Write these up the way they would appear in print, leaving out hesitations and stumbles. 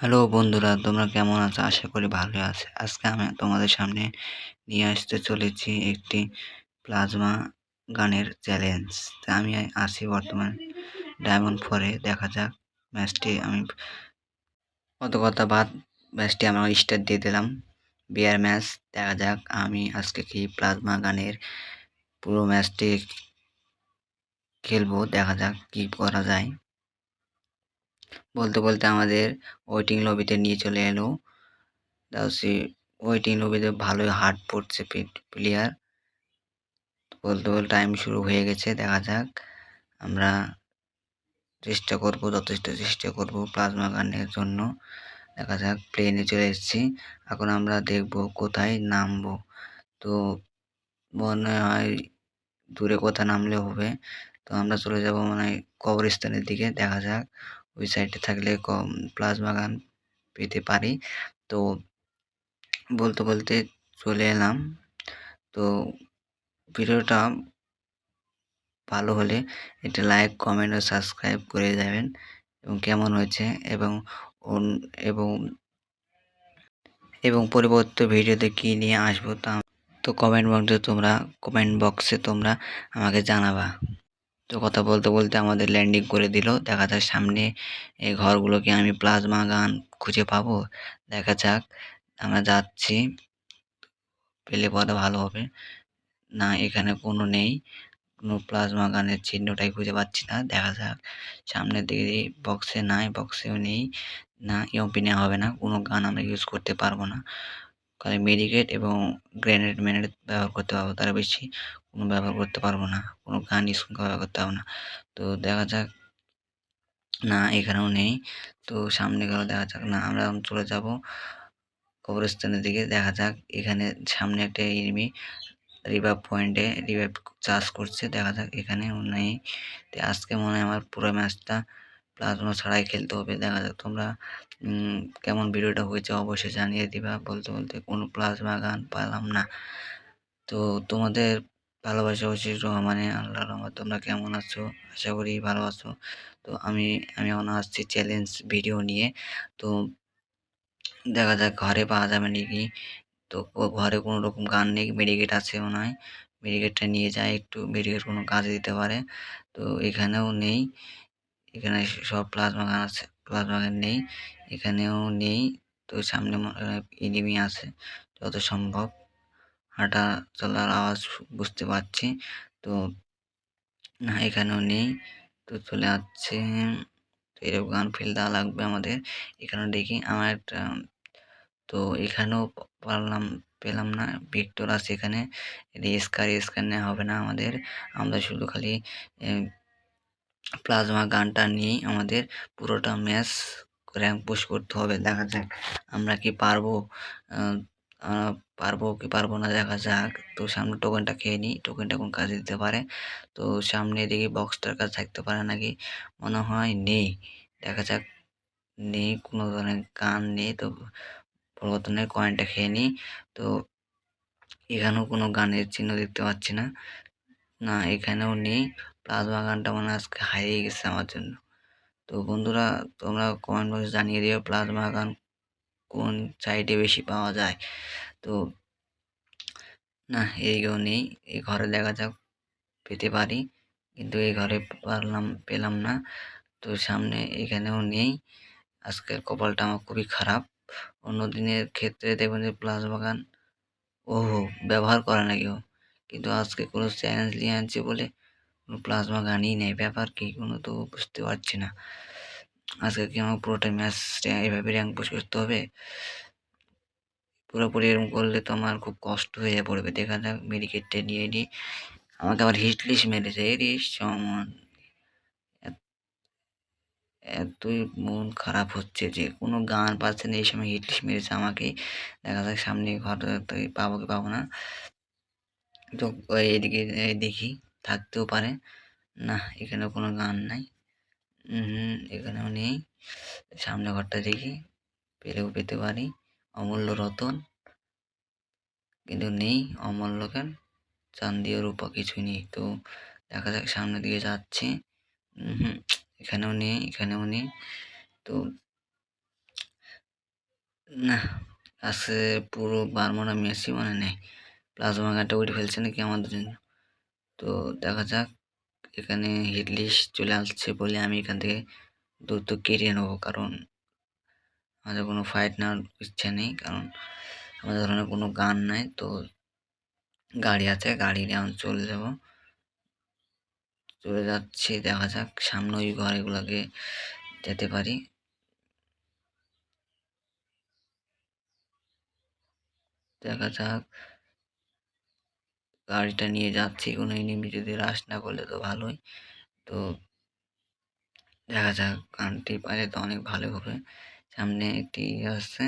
Hello বন্ধুরা, তোমরা কেমন আছো? আশা করি ভালোই আছো। আজকে আমি তোমাদের সামনে নিয়ে আসতে চলেছি একটি প্লাজমা গানের চ্যালেঞ্জ। তা আমি আছি বর্তমান ডায়মন্ড 4 এ। দেখা যাক ম্যাচটি আমি কত কথা বাদ ম্যাচটি আমরা স্টার্ট দিয়ে দিলাম। বিয়ার ম্যাচ। দেখা যাক আমি আজকে কি প্লাজমা গানের পুরো ম্যাচটি খেলবো। দেখা যাক কি করা যায়। বলতে বলতে আমাদের ওয়েটিং লবিতে নিয়ে চলে এলো। ওয়েটিং লবিতে ভালোই হার্ড পড়ছে প্লেয়ার। বলতে বলতে টাইম শুরু হয়ে গেছে। দেখা যাক আমরা যথেষ্ট চেষ্টা করব প্লাজমা গানের জন্য। দেখা যাক প্লেনে চলে এসেছি। এখন আমরা দেখব কোথায় নামবো। তো মনে হয় দূরে কোথায় নামলে হবে। তো আমরা চলে যাব মনে হয় কবরস্থানের দিকে। দেখা যাক ওই সাইডে থাকলে প্লাজমা গান পেতে পারি। তো বলতে বলতে চলে এলাম। তো ভিডিওটা ভালো হলে একটা লাইক, কমেন্ট ও সাবস্ক্রাইব করে যাবেন এবং কেমন হয়েছে এবং এবং এবং পরবর্তী ভিডিওতে কী নিয়ে আসবো তো কমেন্ট বক্সে তোমরা আমাকে জানাবা। তো কথা বলতে বলতে আমাদের ল্যান্ডিং করে দিল। দেখা যাক সামনে এই ঘরগুলোকে আমি প্লাজমা গান খুঁজে পাবো। দেখা যাক আমরা যাচ্ছি, পেলে পরে ভালো হবে। না, এখানে কোনো নেই। কোনো প্লাজমা গানের চিহ্নটাই খুঁজে পাচ্ছি না। দেখা যাক সামনের দিকে বক্সে নাই, বক্সেও নেই। না, ইউএমপি নেওয়া হবে না। কোনো গান আমরা ইউজ করতে পারবো না। খালি মেডিকেট এবং গ্রেনেড ব্যবহার করতে পারবো, তার বেশি কোনো ব্যবহার করতে পারবো না। কোনো গান ইউজ ব্যবহার করতে পারবো না। তো দেখা যাক, না এখানেও নেই। তো সামনে গেলেও দেখা যাক। না, আমরা চলে যাব কবরস্থানের দিকে। দেখা যাক এখানে সামনে একটা এনিমি রিভাইভ পয়েন্টে রিভাইভ চার্জ করছে। দেখা যাক এখানেও নেই। তো আজকে মনে হয় আমার পুরো ম্যাচটা প্লাজমা ছাড়াই খেলতে হবে। দেখা যাক তোমরা কেমন ভিডিওটা হয়েছে অবশ্যই জানিয়ে দিবা। বলতে বলতে কোনো প্লাজমা গান পেলাম না। তো তোমাদের ভালোবাসা অবশ্যই মানে আল্লাহর রহমতে তোমরা কেমন আছো? আশা করি ভালো আছো। তো আমি এখন আসছি চ্যালেঞ্জ ভিডিও নিয়ে। তো দেখা যাক ঘরে পাওয়া যাবে নাকি। তো ঘরে কোনো রকম গান নেই, মেডিকেট আছে মনে হয়। মেডিকেটটা নিয়ে যাই একটু, মেডিকেট কোনো কাজে দিতে পারে। তো এখানেও নেই। এখানে সব প্লাজমা গান আছে, প্লাজমা গান নেই। এখানেও নেই। তো সামনে এনিমি আছে যত সম্ভব। হাঁটা চলার আওয়াজ বুঝতে পারছি। তো না, এখানেও নেই। তো চলে যাচ্ছে। তো এরকম গান ফেল দেওয়া লাগবে আমাদের। এখানে দেখি আমার একটা, তো এখানেও পেলাম না। ভিক্টর আছে এখানে। স্কার নেওয়া হবে না আমাদের। আমরা শুধু খালি প্লাজমা গানটা নিয়েই আমাদের পুরোটা ম্যাচ র্যাঙ্ক পুশ করতে হবে। দেখা যাক আমরা কি পারবো, পারবো কি পারবো না দেখা যাক। তো সামনে টোকেনটা খেয়ে নিই, টোকেনটা কোন কাজে দিতে পারে। তো সামনে এদিকে বক্সটার কাছে থাকতে পারে নাকি, মনে হয় নেই। দেখা যাক, নেই, কোনো ধরনের গান নেই। তো পরিবর্তনের কয়েনটা খেয়ে নিই। তো এখানেও কোনো গানের চিহ্ন দেখতে পাচ্ছি না। না, এখানেও নেই। প্লাজমা গানটা মানে আজকে হারিয়ে গেছে আমার জন্য। তো বন্ধুরা, তোমরা কমেন্ট বক্সে জানিয়ে দিও প্লাজমা গান কোন সাইডে বেশি পাওয়া যায়। তো না, এইও নেই। এই ঘরে দেখা যাক পেতে পারি, কিন্তু এই ঘরে পেলাম না। তো সামনে এখানেও নেই। আজকের কপালটা আমার খুবই খারাপ। অন্য দিনের ক্ষেত্রে দেখবেন যে প্লাজমা গান ব্যবহার করে না কেউ, কিন্তু আজকে কোনো চ্যালেঞ্জ নিয়ে আনছে বলে কোনো প্লাজমা গানই নেই। ব্যাপার কি কোনো তো বুঝতে পারছি না। আজকে কি আমার পুরোটা ম্যাচটা এভাবে র্যাঙ্ক পুশ করতে হবে? পুরোপুরি এরকম করলে তো আমার খুব কষ্ট হয়ে পড়বে। দেখা যাক, মেডিকেটটা নিয়ে নিই। আমাকে আবার হিট লিস্ট মেরেছে। এরে সমান, এতই মন খারাপ হচ্ছে যে কোনো গান পাচ্ছে না। এই সময় হিট লিস্ট মেরেছে আমাকে। দেখা যাক সামনে ঘর পাবো কি পাবো না। তো এইদিকে দেখি, থাকতেও পারে। না, এখানে কোনো গান নাই। এখানেও নেই। সামনে ঘরটা দেখি, পেলেও পেতে পারি। অমূল্য রতন, কিন্তু নেই। অমূল্য কেন, চাঁদি ও রূপা কিছুই নেই। তো দেখা যাক, সামনের দিকে যাচ্ছি। এখানেও নেই, এখানেও নেই। তো না, আজকে পুরো পারবো না, মেসি মনে নেই। প্লাজমা গানটা উঠে ফেলছে নাকি আমাদের জন্য। তো দেখা যাক, এখানে হিট লিস্ট চলে আসছে বলে আমি এখান থেকে দ্রুত কেটে নেবো, কারণ আমাদের কোনো ফাইট নেওয়ার ইচ্ছা নেই, কারণ আমাদের ধরনের কোনো গান নাই। তো গাড়ি আছে, গাড়ি নিয়ে আমি চলে যাব, চলে যাচ্ছি। দেখা যাক সামনে ওই ঘরগুলোকে যেতে পারি। দেখা যাক, গাড়িটা নিয়ে যাচ্ছি, কোনো এনিমি যদি রাশ না করলে তো ভালোই। তো দেখা যাক, গানটি পাইলে তো অনেক ভালো হবে। সামনে একটি আছে,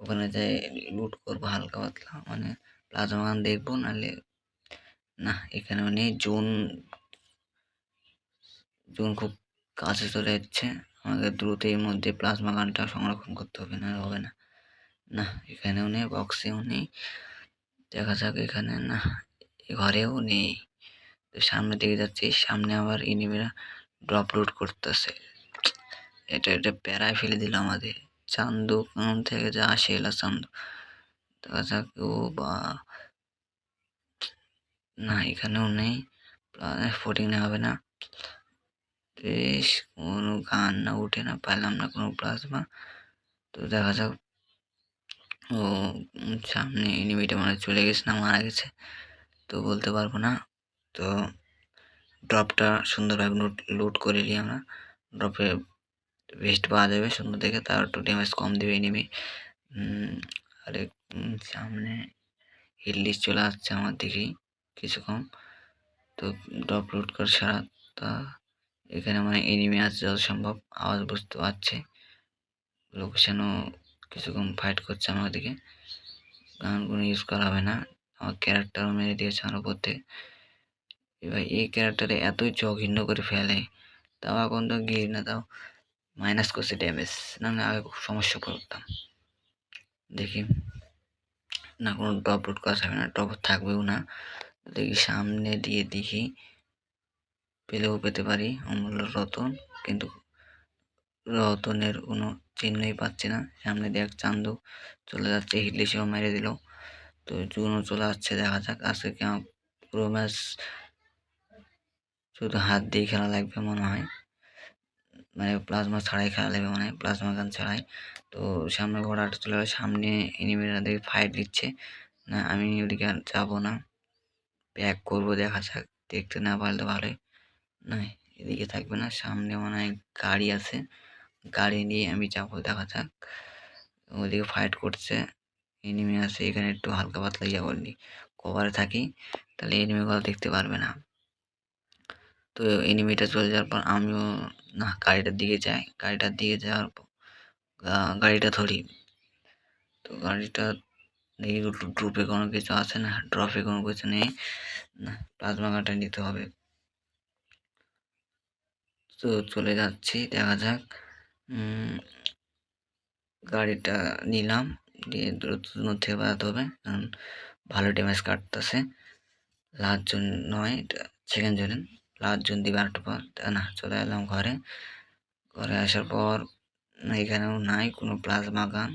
ওখানে যাই লুট করবো হালকা পাতলা, মানে প্লাজমা গান দেখবো, নাহলে না। এখানেও নেই, জোন জোন খুব কাছে চলে যাচ্ছে। আমাকে দ্রুত এর মধ্যে প্লাজমা গানটা সংরক্ষণ করতে হবে, না হবে না। না, এখানেও নেই, বক্সেও নেই। দেখা যাক, এখানে না, ঘরেও নেই। তো সামনের দিকে যাচ্ছি, সামনে আবার এনিমিরা ড্রপ লোড করতেছে। এটা প্যারায় ফেলে দিল আমাদের। চান্দু কোন থেকে যা আসে এলা চান্দু। দেখা যাক, ও বা না, এখানেও নেই। ফোর্টিন হবে না, বেশ কোনো গান না উঠে না, পাইলাম না কোনো প্লাজমা। তো দেখা যাক, ও সামনে এনিমিটা মানে চলে গেছে না মারা গেছে, তো বলতে পারবো না। তো ড্রপটা সুন্দরভাবে লুট করে নিই আমরা। ড্রপে ভেস্ট পাওয়া যাবে সুন্দর দেখে, তার একটু ড্যামেজ কম দেবে এনিমি। আরে সামনে হিল লিস্ট চলে আসছে আমার দিকেই কিছু কম। তো ড্রপ লুট করে সারা, তা এখানে মানে এনিমি আছে যত সম্ভব, আওয়াজ বুঝতে পারছে। লোকেশনও কিছু কম ফাইট করছে আমার দিকে। গানগুলো ইউজ করা হবে না, আমার ক্যারেক্টারও মেরে দিয়েছে আমার উপর থেকে। এবার এই ক্যারেক্টারে এতই জঘন্য করে ফেলে, তাও এখন তো গিয়ে না, তাও মাইনাস করছে ড্যামেজ, নাহলে আগে খুব সমস্যা পড়তাম। দেখি না, কোনো ড্রপ লুট করা যাবে না, ড্রপ থাকবেও না। দেখি সামনে দিয়ে দেখি, পেলেও পেতে পারি অমূল্য রতন, কিন্তু রতনের কোনো চিহ্নই পাচ্ছি না। সামনে দিয়ে এক চান্দু চলে যাচ্ছে, হিটলি সেও মেরে দিল। তো জুনও চলে আসছে, দেখা যাক। আজকে কি আমার পুরো ম্যাচ শুধু হাত দিয়ে খেলা লাগবে মনে হয়, মানে প্লাজমা ছাড়াই খেলা লাগবে মনে হয়, প্লাজমা গান ছাড়াই। তো সামনে ঘোড়াটা চলে গেলে, সামনে এনিমিরা দেখে ফাইট দিচ্ছে। না, আমি ওদিকে আর যাবো না, ব্যাক করবো। দেখা যাক, দেখতে না পারলে ভালোই। না, এদিকে থাকবে না, সামনে মনে হয় গাড়ি আছে, গাড়ি নিয়ে আমি যাবো। দেখা যাক, ওদিকে ফাইট করছে, এনিমি আছে এখানে। একটু হালকা পাতলা ইয়া করলি কভারে থাকি, তাহলে এনিমিগুলো দেখতে পারবে না। তো এনিমিটা চলে যাওয়ার পর আমিও না, গাড়িটার দিকে যাই। গাড়িটার দিকে যাওয়ার পর গাড়িটা ধরি। তো গাড়িটা দেখি ড্রপে কোনো কিছু আছে না, ড্রপে কোনো কিছু নেই। না, প্লাজমা গানটা নিতে হবে। তো চলে যাচ্ছি, দেখা যাক। গাড়িটা নিলাম, দিয়ে দ্রুত থেকে বাড়াতে হবে, কারণ ভালো ড্যামেজ কাটতেছে। লাস্ট জোন নয়, এটা সেকেন্ড জোনে। লাস্ট জোন দিবে আরেকটা পর, না, চলে এলাম ঘরে। ঘরে আসার পর এখানেও নাই কোনো প্লাজমা গান।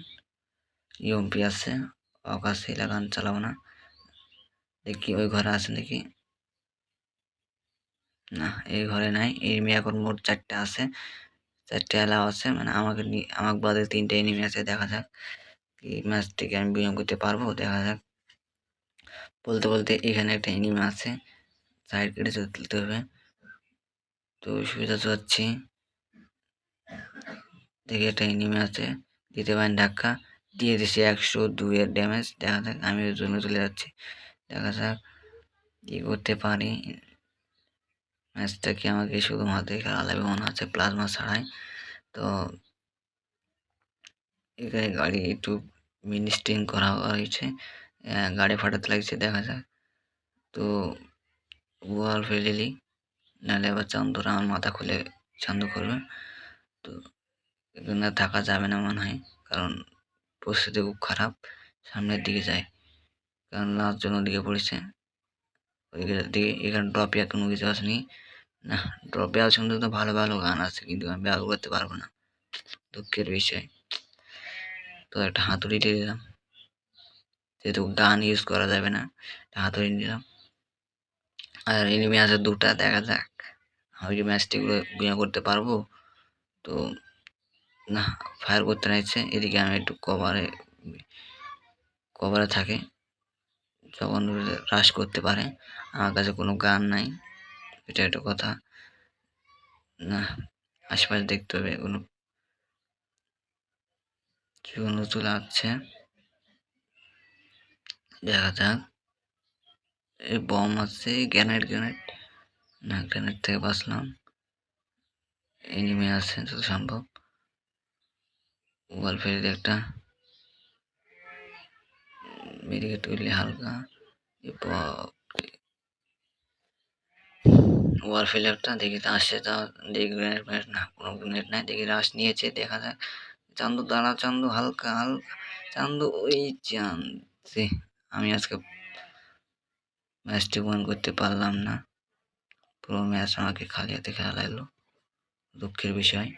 ইউএমপি আছে, অকাশে গান চালাবো না। দেখি ওই ঘরে আছে নাকি, না, এই ঘরে নাই। এনিমি এখন মোট 4টে আছে, 4টে এলাও আছে, মানে আমাকে বাদে 3টে এনিমি আছে। দেখা যাক এই ম্যাচ থেকে আমি বিনিয়োগ করতে পারবো, দেখা যাক। বলতে বলতে এখানে একটা এনিমি আছে, সাইড কেটে চলে তুলতে হবে। তো সুবিধা যাচ্ছি, দেখি একটা এনিমি আছে, দিতে পারেন ধাক্কা, দিয়ে দিছি 102 ড্যামেজ। দেখা যাক, আমি ওর জন্য চলে যাচ্ছি। দেখা যাক কি করতে পারি। ম্যাচটা কি আমাকে শুধু মাঠে খেলা লাগবে মনে হচ্ছে, প্লাজমা ছাড়াই। তো এখানে গাড়ি একটু মিনিস্টিং করা হয়েছে, গাড়ি ফাটাতে লাগছে। দেখা যাক, তো ওয়াল ফেলেলি, নাহলে আবার চান্দুরা আমার মাথা খুলে চান্দু করবে। তো এখানে থাকা যাবে না মনে হয়, কারণ পরিস্থিতি খুব খারাপ। সামনের দিকে যায়, কারণ লাস্ট জন ওদিকে পড়েছে। ওইদিকে দিকে এখানে ড্রপে কোনো কিছু আসেনি। না, ড্রপে আছে তো ভালো ভালো গান আছে, কিন্তু আমি ব্যবহার করতে পারবো না, দুঃখের বিষয়। তো একটা হাতুড়ি দিয়ে দিলাম, যেহেতু গান ইউজ করা যাবে না, একটা হাতুড়ি নিলাম। আর এনিমি আছে দুটা, দেখা যাক আমি কি ম্যাচটি বিনা করতে পারবো। তো না, ফায়ার করতে নিচ্ছে। এদিকে আমি একটু কভারে থাকে, যখন রাশ করতে পারে। আমার কাছে কোনো গান নাই, এটা একটা কথা। না, আশেপাশে দেখতে হবে কোনো চলে আসছে, দেখা যাক। এই বম আছে, গ্রেনেড না, গ্রেনেড থেকে বাঁচলাম। এনিমি আছে যত সম্ভব। ওয়াল ফেলে একটা মেডিকেট করলে হালকা। ওয়াল ফেলে একটা দেখি আসছে, তা দেখি গ্রেনেড না, কোনো গ্রেনেড নাই। দেখি রাশ নিয়েছে, দেখা যাক। চান্দু দাঁড়া, চান্দু হালকা হালকা, চান্দু ওই চান্সে আমি আজকে ম্যাচটি ওয়ান করতে পারলাম না। পুরো ম্যাচ আমাকে খালি হাতে খেলা লাগলো, দুঃখের বিষয়।